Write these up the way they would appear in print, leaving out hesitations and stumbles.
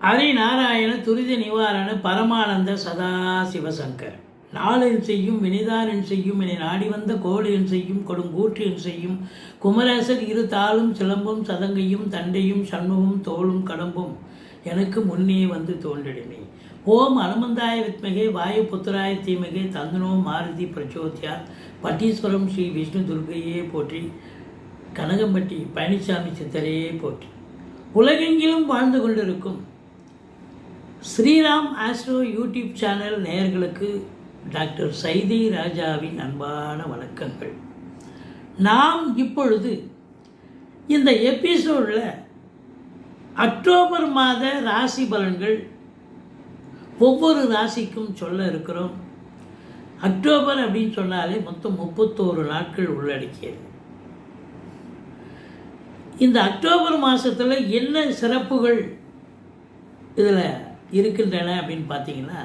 ஹரிநாராயண துரித நிவாரண பரமானந்த சதாசிவசங்கர் நாளென் செய்யும் வினிதானென் செய்யும் என நாடி வந்த கோளென் செய்யும் கொடுங்கூற்றியன் செய்யும் குமரேசர் இரு தாளும் சிலம்பும் சதங்கையும் தண்டையும் சண்முகம் தோளும் கடம்பும் எனக்கு முன்னே வந்து தோன்றிடுமே. ஓம் அனுமந்தாய வித்மகே வாயு புத்திராய தீமகே தந்தனோ மாருதி பிரச்சோத்யா பட்டீஸ்வரம் ஸ்ரீ விஷ்ணு துர்கையே போற்றி கனகம்பட்டி பழனிசாமி சித்தரையே போற்றி. உலகெங்கிலும் வாழ்ந்து கொண்டிருக்கும் ஸ்ரீராம் ஆஸ்ட்ரோ யூடியூப் சேனல் நேயர்களுக்கு டாக்டர் சைதை ராஜாவின் அன்பான வணக்கங்கள். நாம் இப்பொழுது இந்த எபிசோடில் அக்டோபர் மாத ராசி பலன்கள் ஒவ்வொரு ராசிக்கும் சொல்ல இருக்கிறோம். அக்டோபர் அப்படின்னு சொன்னாலே மொத்தம் 31 நாட்கள் உள்ளடக்கியது. இந்த அக்டோபர் மாதத்தில் என்ன சிறப்புகள் இதில் இருக்கின்றன அப்படின்னு பார்த்தீங்கன்னா,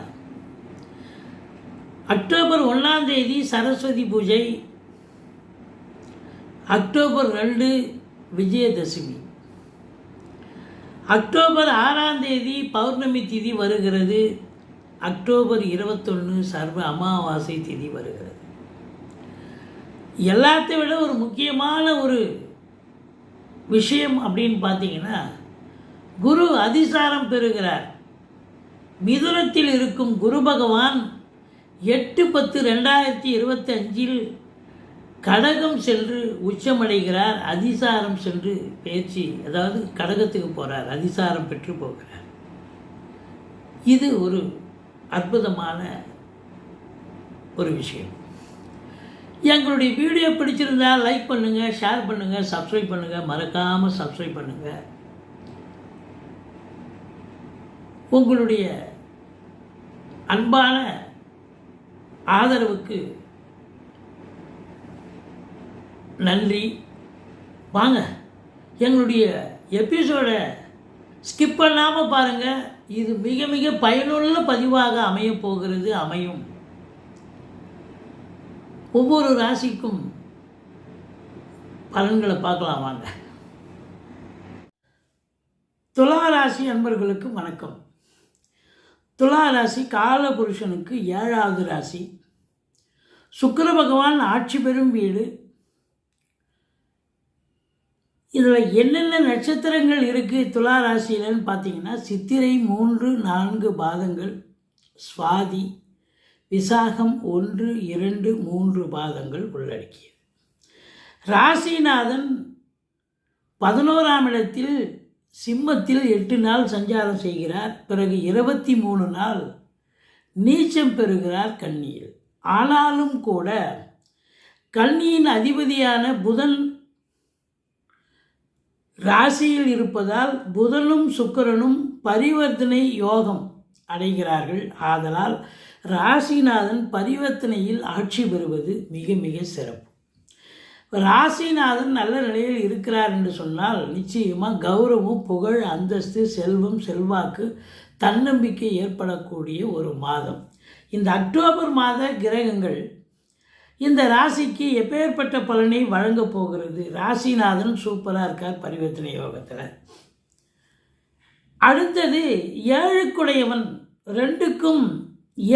அக்டோபர் 1ஆம் தேதி சரஸ்வதி பூஜை, அக்டோபர் 2 விஜயதசமி, அக்டோபர் 6ஆம் தேதி பௌர்ணமி திதி வருகிறது, அக்டோபர் 21 சர்வ அமாவாசை திதி வருகிறது. எல்லாத்தை விட ஒரு முக்கியமான ஒரு விஷயம் அப்படின்னு பார்த்தீங்கன்னா, குரு அதிசாரம் பெறுகிறார். மிதுனத்தில் இருக்கும் குரு பகவான் 8/10/2025 கடகம் சென்று உச்சமடைகிறார். அதிசாரம் சென்று பயிற்சி, அதாவது கடகத்துக்கு போகிறார், அதிசாரம் பெற்று போகிறார். இது ஒரு அற்புதமான ஒரு விஷயம். எங்களுடைய வீடியோ பிடிச்சிருந்தால் லைக் பண்ணுங்கள், ஷேர் பண்ணுங்கள், சப்ஸ்கிரைப் பண்ணுங்கள், மறக்காமல் சப்ஸ்கிரைப் பண்ணுங்கள். உங்களுடைய அன்பான ஆதரவுக்கு நன்றி. வாங்க எங்களுடைய எபிசோடை ஸ்கிப் பண்ணாமல் பாருங்கள். இது மிக மிக பயனுள்ள பதிவாக அமையப் போகிறது, அமையும். ஒவ்வொரு ராசிக்கும் பலன்களை பார்க்கலாம் வாங்க. துலா ராசி அன்பர்களுக்கு வணக்கம். துலா ராசி காலபுருஷனுக்கு 7வது ராசி. சுக்கிர பகவான் ஆட்சி பெறும் வீடு. இதில் என்னென்ன நட்சத்திரங்கள் இருக்குது துலா ராசியிலன்னு பார்த்தீங்கன்னா, சித்திரை 3, 4 பாதங்கள், சுவாதி, விசாகம் 1, 2, 3 பாதங்கள் உள்ளடக்கியது. ராசிநாதன் 11ஆம் இடத்தில் சிம்மத்தில் 8 நாள் சஞ்சாரம் செய்கிறார். பிறகு 23 நாள் நீச்சம் பெறுகிறார் கன்னியில். ஆனாலும் கூட கன்னியின் அதிபதியான புதன் ராசியில் இருப்பதால் புதனும் சுக்கிரனும் பரிவர்த்தனை யோகம் அடைகிறார்கள். ஆதலால் ராசிநாதன் பரிவர்த்தனையில் ஆட்சி பெறுவது மிக மிக சிறப்பு. ராசிநாதன் நல்ல நிலையில் இருக்கிறார் என்று சொன்னால் நிச்சயமாக கௌரவம், புகழ், அந்தஸ்து, செல்வம், செல்வாக்கு, தன்னம்பிக்கை ஏற்படக்கூடிய ஒரு மாதம். இந்த அக்டோபர் மாத கிரகங்கள் இந்த ராசிக்கு எப்பேற்பட்ட பலனை வழங்கப் போகிறது. ராசிநாதன் சூப்பராக இருக்கார் பரிவர்த்தனை யோகத்தில். அடுத்தது 7க்குடையவன், 2க்கும்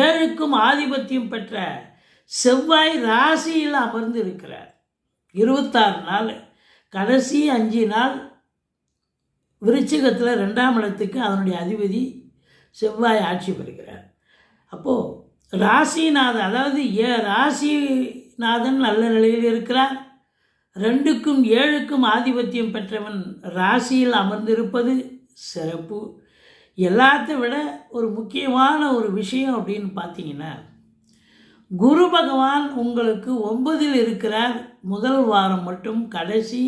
7க்கும் ஆதிபத்தியம் பெற்ற செவ்வாய் ராசியில் அமர்ந்து இருக்கிறார். 26 நாள், கடைசி 5 நாள் விருச்சிகத்தில் 2ஆம் இடத்துக்கு அதனுடைய அதிபதி செவ்வாய் ஆட்சி பெறுகிறார். அப்போது ராசிநாதன், அதாவது ராசிநாதன் நல்ல நிலையில் இருக்கிறார். 2க்கும் 7க்கும் ஆதிபத்தியம் பெற்றவன் ராசியில் அமர்ந்திருப்பது சிறப்பு. எல்லாத்தை விட ஒரு முக்கியமான ஒரு விஷயம் அப்படின்னு பார்த்தீங்கன்னா, குரு பகவான் உங்களுக்கு 9இல் இருக்கிறார். முதல் வாரம் மட்டும் கடைசி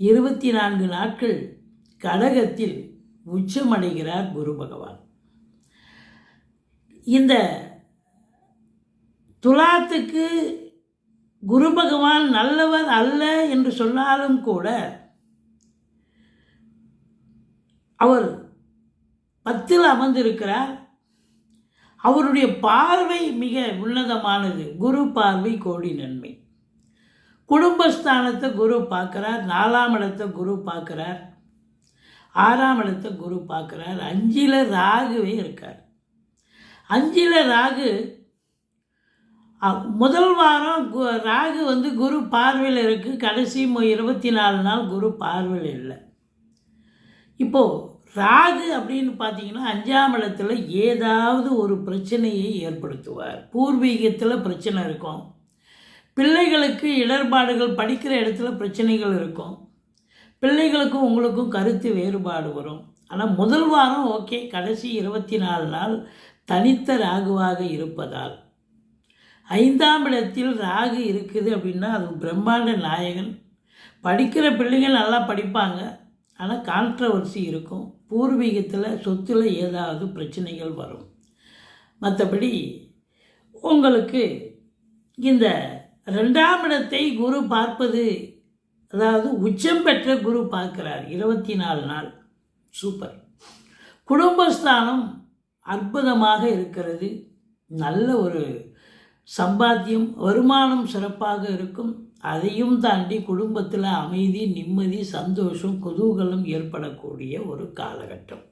24 நாட்கள் கடகத்தில் உச்சமடைகிறார் குரு பகவான். இந்த துலாத்துக்கு குரு பகவான் நல்லவர் அல்ல என்று சொன்னாலும் கூட அவர் 10இல் அமர்ந்திருக்கிறார். அவருடைய பார்வை மிக உன்னதமானது. குரு பார்வை கோடி நன்மை. குடும்பஸ்தானத்தை குரு பார்க்குறார், 4ஆம் இடத்தை குரு பார்க்குறார். 6ஆம் இடத்தை குரு பார்க்குறார். 5ல் ராகுவே இருக்கார். 5ல் ராகு முதல் வாரம் ராகு குரு பார்வையில் இருக்குது. கடைசி 24 நாள் குரு பார்வையில் இல்லை. இப்போது ராகு அப்படின்னு பார்த்தீங்கன்னா 5ஆம் இடத்துல ஏதாவது ஒரு பிரச்சனையை ஏற்படுத்துவார். பூர்வீகத்தில் பிரச்சனை இருக்கும், பிள்ளைகளுக்கு இடர்பாடுகள், படிக்கிற இடத்துல பிரச்சனைகள் இருக்கும், பிள்ளைகளுக்கும் உங்களுக்கும் கருத்து வேறுபாடு வரும். ஆனால் முதல் வாரம் ஓகே, கடைசி 24 நாள் தனித்த ராகுவாக இருப்பதால் 5ஆம் இடத்தில் ராகு இருக்குது அப்படின்னா அது பிரம்மாண்ட நாயகன். படிக்கிற பிள்ளைங்க நல்லா படிப்பாங்க, ஆனால் கான்ட்ரவர்சி இருக்கும், பூர்வீகத்தில் சொத்தில் ஏதாவது பிரச்சனைகள் வரும். மற்றபடி உங்களுக்கு இந்த 2ஆம் இடத்தை குரு பார்ப்பது, அதாவது உச்சம் பெற்ற குரு பார்க்கிறார் 24 நாள். சூப்பர். குடும்பஸ்தானம் அற்புதமாக இருக்கிறது. நல்ல ஒரு சம்பாத்தியம், வருமானம் சிறப்பாக இருக்கும். அதையும் தாண்டி குடும்பத்தில் அமைதி, நிம்மதி, சந்தோஷம், குதூகலம் ஏற்படக்கூடிய ஒரு காலகட்டம்.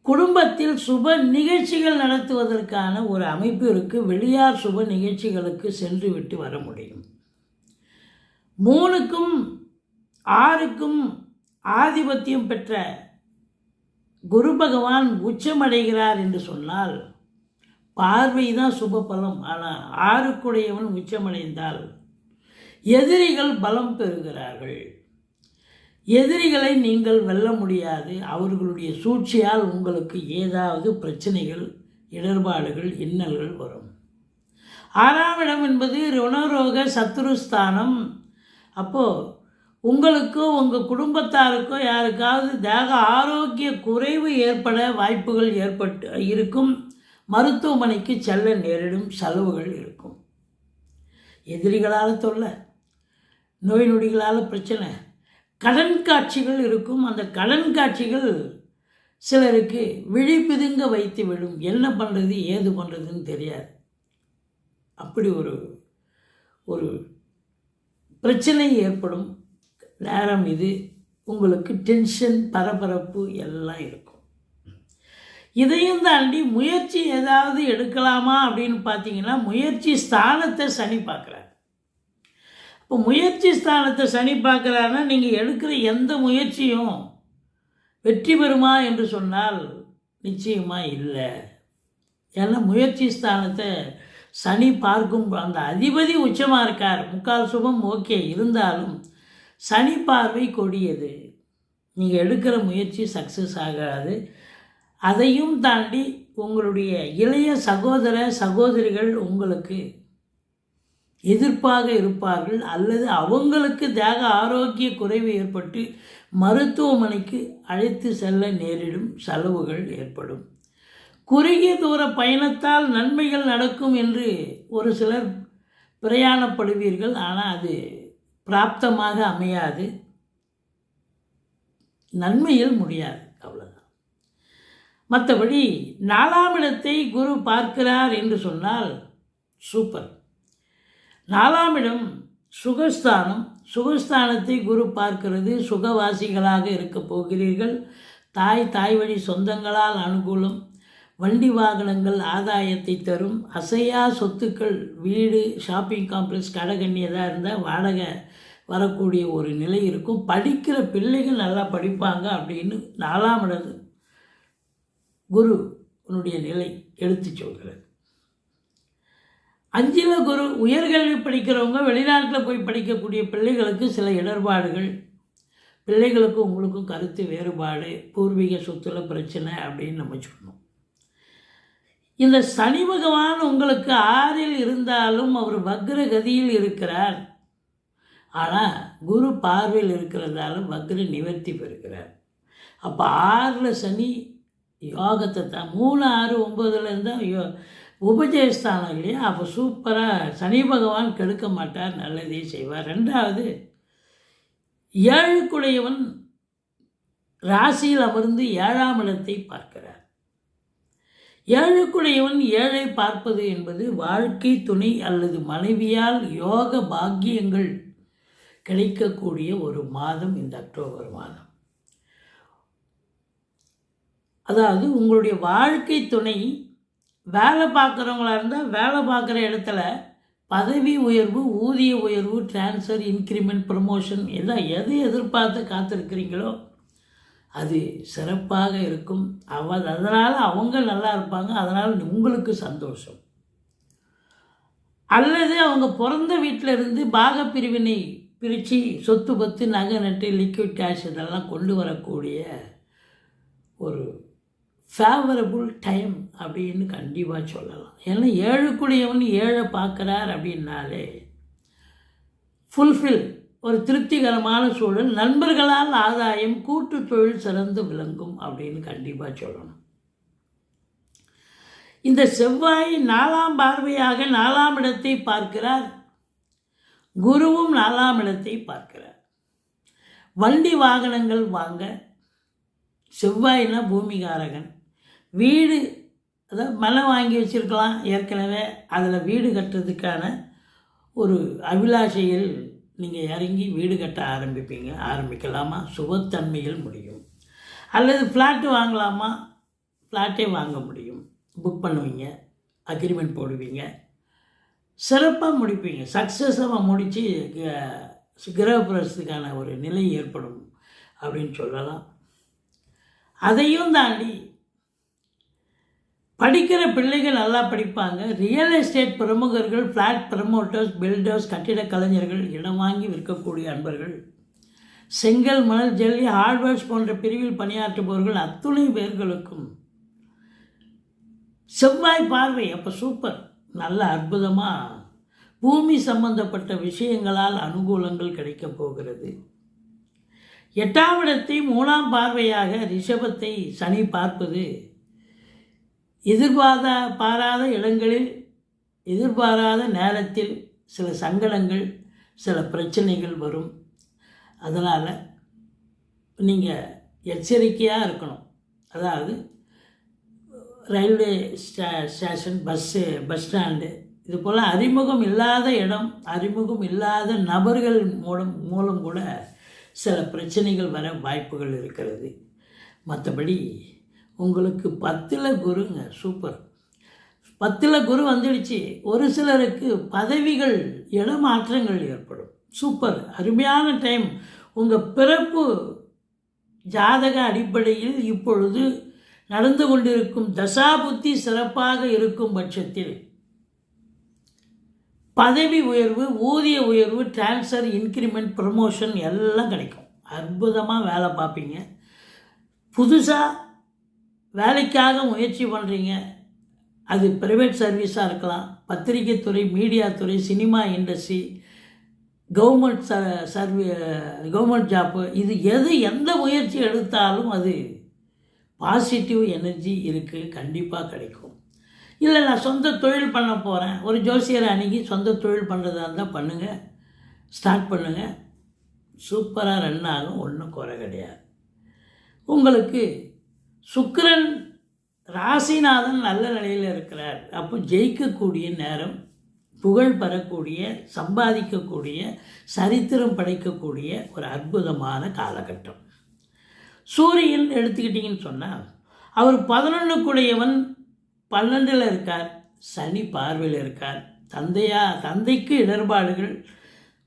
குடும்பத்தில் சுப நிகழ்ச்சிகள் நடத்துவதற்கான ஒரு அமைப்பு இருக்குது. வெளியார் சுப நிகழ்ச்சிகளுக்கு சென்று விட்டு வர முடியும். 3க்கும் 6க்கும் ஆதிபத்தியம் பெற்ற குரு பகவான் உச்சமடைகிறார் என்று சொன்னால் பார்வை தான் சுப பலம். ஆனால் 6க்குடையவன் உச்சமடைந்தால் எதிரிகள் பலம் பெறுகிறார்கள். எதிரிகளை நீங்கள் வெல்ல முடியாது. அவர்களுடைய சூழ்ச்சியால் உங்களுக்கு ஏதாவது பிரச்சனைகள், இடர்பாடுகள், இன்னல்கள் வரும். 6ஆம் இடம் என்பது ருணரோக சத்துருஸ்தானம். அப்போது உங்களுக்கோ உங்கள் குடும்பத்தாருக்கோ யாருக்காவது தேக ஆரோக்கிய குறைவு ஏற்பட வாய்ப்புகள் இருக்கும். மருத்துவமனைக்கு செல்ல நேரிடும், செலவுகள் இருக்கும். எதிரிகளால் தொல்லை, நோய் நொடிகளால் பிரச்சனை, கடன் காட்சிகள் இருக்கும். அந்த கடன் காட்சிகள் சிலருக்கு விழிப்பிதுங்க வைத்து விடும். என்ன பண்ணுறது ஏது பண்ணுறதுன்னு தெரியாது. அப்படி ஒரு பிரச்சனை ஏற்படும் நேரம் இது. உங்களுக்கு டென்ஷன், பரபரப்பு எல்லாம் இருக்கும். இதையும் தாண்டி முயற்சி ஏதாவது எடுக்கலாமா அப்படின்னு பார்த்தீங்கன்னா முயற்சி ஸ்தானத்தை சனி பார்க்குறாரு. இப்போ முயற்சி ஸ்தானத்தை சனி பார்க்குறாருன்னா நீங்கள் எடுக்கிற எந்த முயற்சியும் வெற்றி பெறுமா என்று சொன்னால் நிச்சயமாக இல்லை. ஏன்னா முயற்சி ஸ்தானத்தை சனி பார்க்கும், அந்த அதிபதி உச்சமாக இருக்கார். முக்கால் சுபம் ஓகே, இருந்தாலும் சனி பார்வை கொடியது. நீங்கள் எடுக்கிற முயற்சி சக்ஸஸ் ஆகாது. அதையும் தாண்டி உங்களுடைய இளைய சகோதர சகோதரிகள் உங்களுக்கு எதிர்ப்பாக இருப்பார்கள், அல்லது அவங்களுக்கு தேக ஆரோக்கிய குறைவு ஏற்பட்டு மருத்துவமனைக்கு அழைத்து செல்ல நேரிடும், செலவுகள் ஏற்படும். குறுகிய தூர பயணத்தால் நன்மைகள் நடக்கும் என்று ஒரு சிலர் பிரயாணப்படுவீர்கள். ஆனால் அது பிராப்தமாக அமையாது, நன்மையில் முடியாது, அவ்வளோதான். மற்றபடி 4ஆம் இடத்தை குரு பார்க்கிறார் என்று சொன்னால் சூப்பர். 4ஆம் இடம் சுகஸ்தானம். சுகஸ்தானத்தை குரு பார்க்கிறது. சுகவாசிகளாக இருக்க போகிறீர்கள். தாய் வழி சொந்தங்களால் அனுகூலம், வண்டி வாகனங்கள் ஆதாயத்தை தரும், அசையா சொத்துக்கள், வீடு, ஷாப்பிங் காம்ப்ளெக்ஸ், கடை எதாக இருந்தால் வாடகை வரக்கூடிய ஒரு நிலை இருக்கும். படிக்கிற பிள்ளைகள் நல்லா படிப்பாங்க அப்படின்னு 4ஆம் இடம் குரு உன்னுடைய நிலை எடுத்து சொல்கிறது. 5ல் குரு உயர்கல்வி படிக்கிறவங்க, வெளிநாட்டில் போய் படிக்கக்கூடிய பிள்ளைகளுக்கு சில இடர்பாடுகள், பிள்ளைகளுக்கும் உங்களுக்கும் கருத்து வேறுபாடு, பூர்வீக சொத்துல பிரச்சனை அப்படின்னு நம்ம சொன்னோம். இந்த சனி பகவான் உங்களுக்கு 6ல் இருந்தாலும் அவர் வக்ர கதியில் இருக்கிறார். ஆனால் குரு பார்வையில் இருக்கிறதால வக்ர நிவர்த்தி பெறுகிறார். அப்போ 6ல் சனி யோகத்தை தான். 3, 6, 9ல் இருந்தால் உபஜயஸ்தானம் இல்லையா? அப்போ சூப்பராக சனி பகவான் கெடுக்க மாட்டார், நல்லதே செய்வார். 2வது 7க்குடையவன் ராசியில் அமர்ந்து 7ஆம் இடத்தை பார்க்கிறார். 7க்குடையவன் 7ஐ பார்ப்பது என்பது வாழ்க்கை துணை அல்லது மனைவியால் யோக பாக்கியங்கள் கிடைக்கக்கூடிய ஒரு மாதம் இந்த அக்டோபர் மாதம். அதாவது உங்களுடைய வாழ்க்கை துணை வேலை பார்க்குறவங்களா இருந்தால் வேலை பார்க்குற இடத்துல பதவி உயர்வு, ஊதிய உயர்வு, ட்ரான்ஸ்ஃபர், இன்க்ரிமெண்ட், ப்ரமோஷன் எது எதிர்பார்த்து காத்திருக்கிறீங்களோ அது சிறப்பாக இருக்கும். அதனால் அவங்க நல்லா இருப்பாங்க, அதனால் உங்களுக்கு சந்தோஷம். அல்லது அவங்க பிறந்த வீட்டில் இருந்து பாகப்பிரிவினை பிரித்து சொத்து பத்து நகை நட்டு லிக்விட் கேஷ் இதெல்லாம் கொண்டு வரக்கூடிய ஒரு ஃபேவரபுள் டைம் அப்படின்னு கண்டிப்பாக சொல்லலாம். ஏன்னா 7 ஏழை பார்க்குறார் அப்படின்னாலே ஃபுல்ஃபில் ஒரு திருப்திகரமான சூழல், நண்பர்களால் ஆதாயம், கூட்டு தொழில் சிறந்து விளங்கும் அப்படின்னு கண்டிப்பாக சொல்லணும். இந்த செவ்வாய் 4ஆம் பார்வையாக 4ஆம் இடத்தை பார்க்கிறார். குருவும் 4ஆம் இடத்தை பார்க்கிறார். வண்டி வாகனங்கள் வாங்க, செவ்வாய்னா பூமிகாரகன். வீடு, அதாவது மலை வாங்கி வச்சுருக்கலாம் ஏற்கனவே, அதில் வீடு கட்டுறதுக்கான ஒரு அபிலாஷையில் நீங்கள் இறங்கி வீடு கட்ட ஆரம்பிக்கலாமா? சுபத்தன்மையில் முடியும். அல்லது ஃப்ளாட்டு வாங்கலாமா? ஃப்ளாட்டே வாங்க முடியும். புக் பண்ணுவீங்க, அக்ரிமெண்ட் போடுவீங்க, சிறப்பாக முடிப்பீங்க. சக்ஸஸாக முடித்து கிரகப்பிரவேசத்துக்கான ஒரு நிலை ஏற்படும் அப்படின்னு சொல்லலாம். அதையும் தாண்டி படிக்கிற பிள்ளைகள் நல்லா படிப்பாங்க. ரியல் எஸ்டேட் பிரமுகர்கள், ஃப்ளாட் ப்ரமோட்டர்ஸ், பில்டர்ஸ், கட்டிட கலைஞர்கள், இடம் வாங்கி விற்கக்கூடிய அன்பர்கள், செங்கல், மணல், ஜல்லி, ஹார்ட்வேர்ஸ் போன்ற பிரிவில் பணியாற்றுபவர்கள் அத்துணை பேர்களுக்கும் செவ்வாய் பார்வை அப்போ சூப்பர், நல்ல அற்புதமாக பூமி சம்பந்தப்பட்ட விஷயங்களால் அனுகூலங்கள் கிடைக்கப் போகிறது. 8ஆம் இடத்தை 3ஆம் பார்வையாக ரிஷபத்தை சனி பார்ப்பது பாராத இடங்களில், எதிர்பாராத நேரத்தில் சில சங்கடங்கள், சில பிரச்சனைகள் வரும். அதனால் நீங்கள் எச்சரிக்கையாக இருக்கணும். அதாவது ரயில்வே ஸ்டேஷன், பஸ் ஸ்டாண்டு, இது போல் அறிமுகம் இல்லாத இடம், அறிமுகம் இல்லாத நபர்கள் மூலம் கூட சில பிரச்சனைகள் வர வாய்ப்புகள் இருக்கிறது. மற்றபடி உங்களுக்கு 10ல் குருங்க, சூப்பர். 10ல் குரு வந்துடுச்சு. ஒரு சிலருக்கு பதவிகள், இடமாற்றங்கள் ஏற்படும். சூப்பர், அருமையான டைம். உங்கள் பிறப்பு ஜாதக அடிப்படையில் இப்பொழுது நடந்து கொண்டிருக்கும் தசாபுத்தி சிறப்பாக இருக்கும் பட்சத்தில் பதவி உயர்வு, ஊதிய உயர்வு, ட்ரான்ஸ்ஃபர், இன்க்ரிமெண்ட், ப்ரமோஷன் எல்லாம் கிடைக்கும். அற்புதமாக வேலை பார்ப்பீங்க. புதுசாக வேலைக்காக முயற்சி பண்ணுறீங்க, அது ப்ரைவேட் சர்வீஸாக இருக்கலாம், பத்திரிகை துறை, மீடியா துறை, சினிமா இண்டஸ்ட்ரி, கவர்மெண்ட் ஜாப்பு, இது எந்த முயற்சி எடுத்தாலும் அது பாசிட்டிவ் எனர்ஜி இருக்குது, கண்டிப்பாக கிடைக்கும். இல்லை நான் சொந்த தொழில் பண்ண போகிறேன், ஒரு ஜோசியரை அணுகி சொந்த தொழில் பண்ணுறதா இருந்தால் பண்ணுங்கள், ஸ்டார்ட் பண்ணுங்கள், சூப்பராக ரன் ஆகும், ஒன்றும் குறை கிடையாது. உங்களுக்கு சுக்கிரன் ராசிநாதன் நல்ல நிலையில் இருக்கிறார். அப்போ ஜெயிக்கக்கூடிய நேரம், புகழ் பெறக்கூடிய, சம்பாதிக்கக்கூடிய, சரித்திரம் படைக்கக்கூடிய ஒரு அற்புதமான காலகட்டம். சூரியன் எடுத்துக்கிட்டிங்கன்னு சொன்னால் அவர் 11க்குடையவன், 12ல் இருக்கார், சனி பார்வையில் இருக்கார். தந்தைக்கு இடர்பாடுகள்,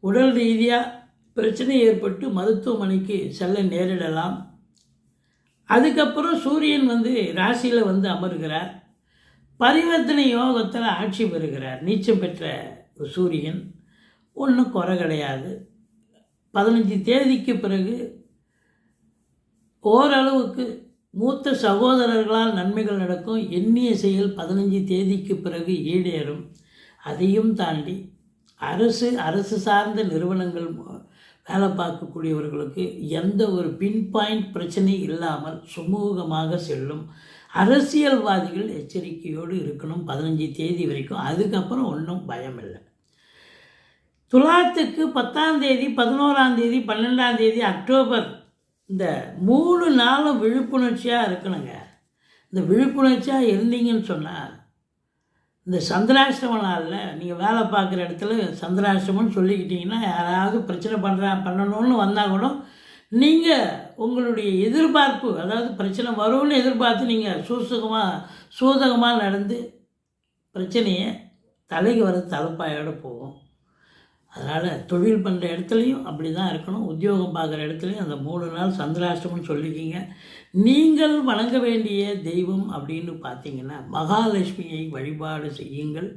உடல் ரீதியாக பிரச்சனை ஏற்பட்டு மருத்துவமனைக்கு செல்ல நேரிடலாம். அதுக்கப்புறம் சூரியன் ராசியில் அமர்கிறார். பரிவர்த்தனை யோகத்தில் ஆட்சி பெறுகிறார். நீச்சம் பெற்ற சூரியன், ஒன்றும் குறை கிடையாது. 15 தேதிக்கு பிறகு ஓரளவுக்கு மூத்த சகோதரர்களால் நன்மைகள் நடக்கும். எண்ணிய செயல் 15 தேதிக்கு பிறகு ஈடேறும். அதையும் தாண்டி அரசு சார்ந்த நிறுவனங்கள் வேலை பார்க்கக்கூடியவர்களுக்கு எந்த ஒரு பின் பாயிண்ட் பிரச்சனை இல்லாமல் சுமூகமாக செல்லும். அரசியல்வாதிகள் எச்சரிக்கையோடு இருக்கணும் 15 தேதி வரைக்கும். அதுக்கப்புறம் ஒன்றும் பயம் இல்லை. துலாத்துக்கு 10ஆம் தேதி, 11ஆம் தேதி, 12ஆம் தேதி அக்டோபர், இந்த 3 நாளும் விழிப்புணர்ச்சியாக இருக்கணுங்க. இந்த விழிப்புணர்ச்சியாக இருந்தீங்கன்னு சொன்னால் இந்த சந்திராஷ்டம நாளில் நீங்கள் வேலை பார்க்குற இடத்துல சந்திராஷ்டமம்னு சொல்லிக்கிட்டிங்கன்னா யாராவது பிரச்சனை பண்ணணும்னு வந்தால் கூட நீங்கள் உங்களுடைய எதிர்பார்ப்பு, அதாவது பிரச்சனை வரும்னு எதிர்பார்த்து நீங்கள் சூதகமாக நடந்து பிரச்சனையை தலைக்கு வர தலைப்பாயோடு போகும். அதனால் தொழில் பண்ணுற இடத்துலையும் அப்படி தான் இருக்கணும். உத்தியோகம் பார்க்குற இடத்துலையும் அந்த 3 நாள் சந்திராஷ்டமம்னு சொல்லிக்கிங்க. நீங்கள் வணங்க வேண்டிய தெய்வம் அப்படின்னு பார்த்தீங்கன்னா மகாலட்சுமியை வழிபாடு செய்யுங்கள்.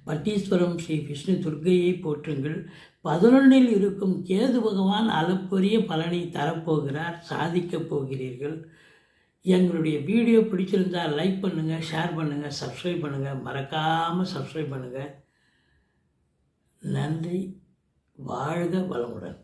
பட்டீஸ்வரம் ஸ்ரீ விஷ்ணு துர்க்கையை போற்றுங்கள். 11இல் இருக்கும் கேது பகவான் அளப்பரிய பலனை தரப்போகிறார். சாதிக்கப் போகிறீர்கள். எங்களுடைய வீடியோ பிடிச்சிருந்தால் லைக் பண்ணுங்கள், ஷேர் பண்ணுங்கள், சப்ஸ்கிரைப் பண்ணுங்கள். மறக்காமல் சப்ஸ்கிரைப் பண்ணுங்கள். நன்றி. வாழ்க வளமுடன்.